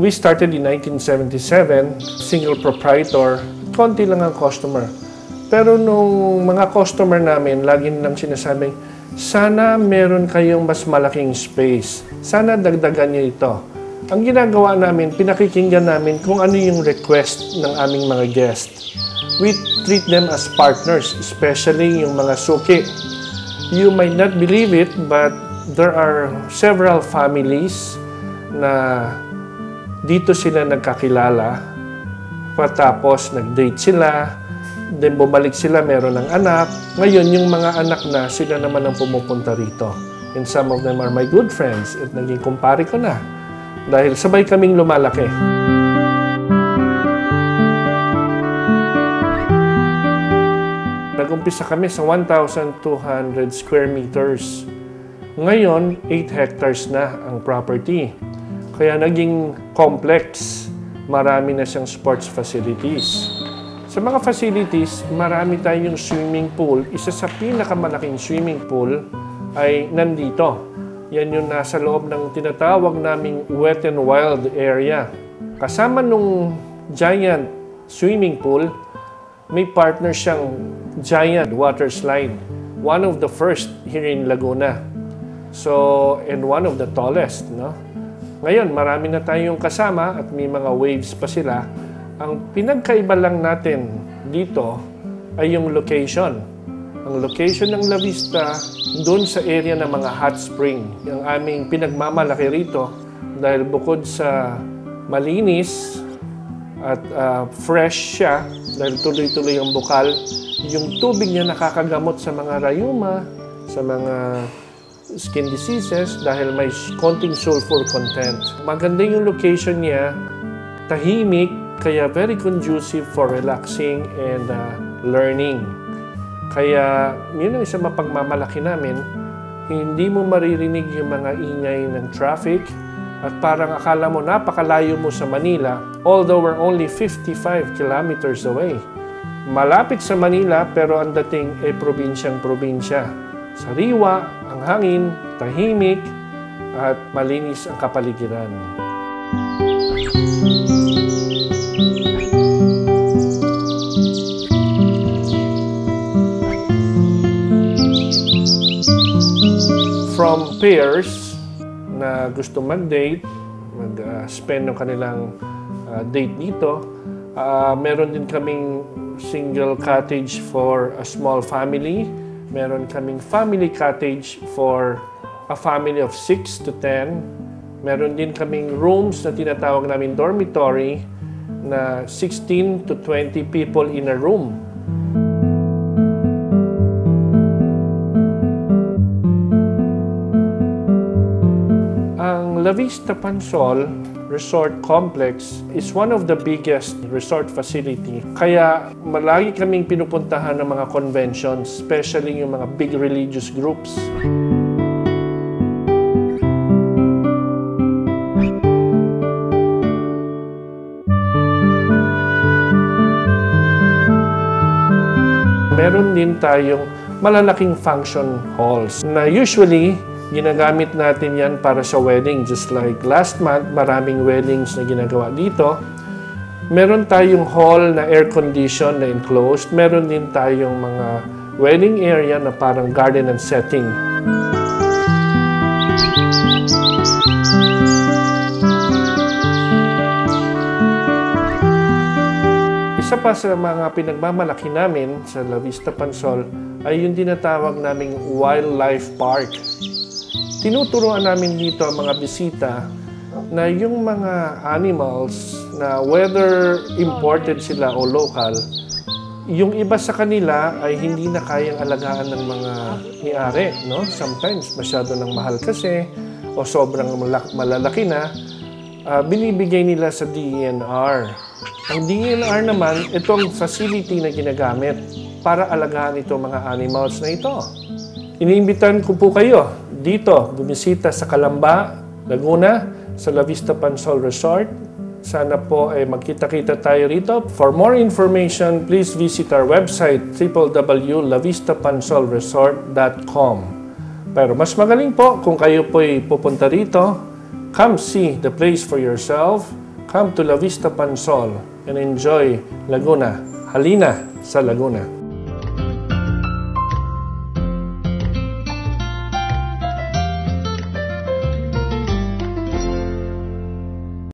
We started in 1977, single proprietor, konti lang ang customer. Pero nung mga customer namin, lagi nilang sinasabing, sana meron kayong mas malaking space. Sana dagdagan niyo ito. Ang ginagawa namin, pinakikinggan namin kung ano yung request ng aming mga guests. We treat them as partners, especially yung mga suki. You might not believe it, but there are several families na dito sila nagkakilala, patapos nag-date sila, then bumalik sila, meron ng anak. Ngayon, yung mga anak na, sila naman ang pumupunta rito. And some of them are my good friends. At naging kumpare ko na. Dahil sabay kaming lumalaki. Nag-umpisa kami sa 1,200 square meters. Ngayon, 8 hectares na ang property. Kaya naging complex. Marami na siyang sports facilities. Sa mga facilities, marami tayong swimming pool. Isa sa pinakamalaking swimming pool ay nandito. Yan yung nasa loob ng tinatawag naming wet and wild area. Kasama nung giant swimming pool, may partner siyang giant water slide. One of the first here in Laguna. So, and one of the tallest, no? Ngayon, marami na tayong kasama at may mga waves pa sila. Ang pinagkaiba lang natin dito ay yung location. Ang location ng La Vista, doon sa area ng mga hot spring. Yung aming pinagmamalaki rito dahil bukod sa malinis at fresh siya, dahil tuloy-tuloy ang bukal, yung tubig niya nakakagamot sa mga rayuma, sa mga skin diseases dahil may konting sulfur content. Maganda yung location niya, tahimik, kaya very conducive for relaxing and learning. Kaya yun ang isang mapagmamalaki namin, hindi mo maririnig yung mga ingay ng traffic at parang akala mo napakalayo mo sa Manila, although we're only 55 kilometers away. Malapit sa Manila pero ang dating ay probinsyang-probinsya. Sariwa, ang hangin, tahimik at malinis ang kapaligiran. From pairs na gusto mag-date, mag-spend ng kanilang date dito, meron din kaming single cottage for a small family. Meron kaming family cottage for a family of 6 to 10. Meron din kaming rooms na tinatawag namin dormitory na 16 to 20 people in a room. Ang La Vista Pansol Resort Complex is one of the biggest resort facility. Kaya malagi kaming pinupuntahan ng mga conventions, especially yung mga big religious groups. Meron din tayong malalaking function halls na usually ginagamit natin yan para sa wedding. Just like last month, maraming weddings na ginagawa dito. Meron tayong hall na air-conditioned na enclosed. Meron din tayong mga wedding area na parang garden and setting. Isa pa sa mga pinagmamalaki namin sa La Vista Pansol ay yung tinatawag naming wildlife park. Tinuturuan namin dito ang mga bisita na yung mga animals na whether imported sila o local, yung iba sa kanila ay hindi na kayang alagaan ng mga may-ari, no? Sometimes masyado nang mahal kasi o sobrang malalaki na, binibigay nila sa DENR. Ang DENR naman, itong facility na ginagamit para alagaan itong mga animals na ito. Iniimbitan ko po kayo dito, bumisita sa Calamba, Laguna, sa La Vista Pansol Resort. Sana po ay magkita-kita tayo rito. For more information, please visit our website www.lavistapansolresort.com. Pero mas magaling po kung kayo po'y pupunta rito, come see the place for yourself Come to La Vista Pansol and enjoy Laguna. Halina sa Laguna.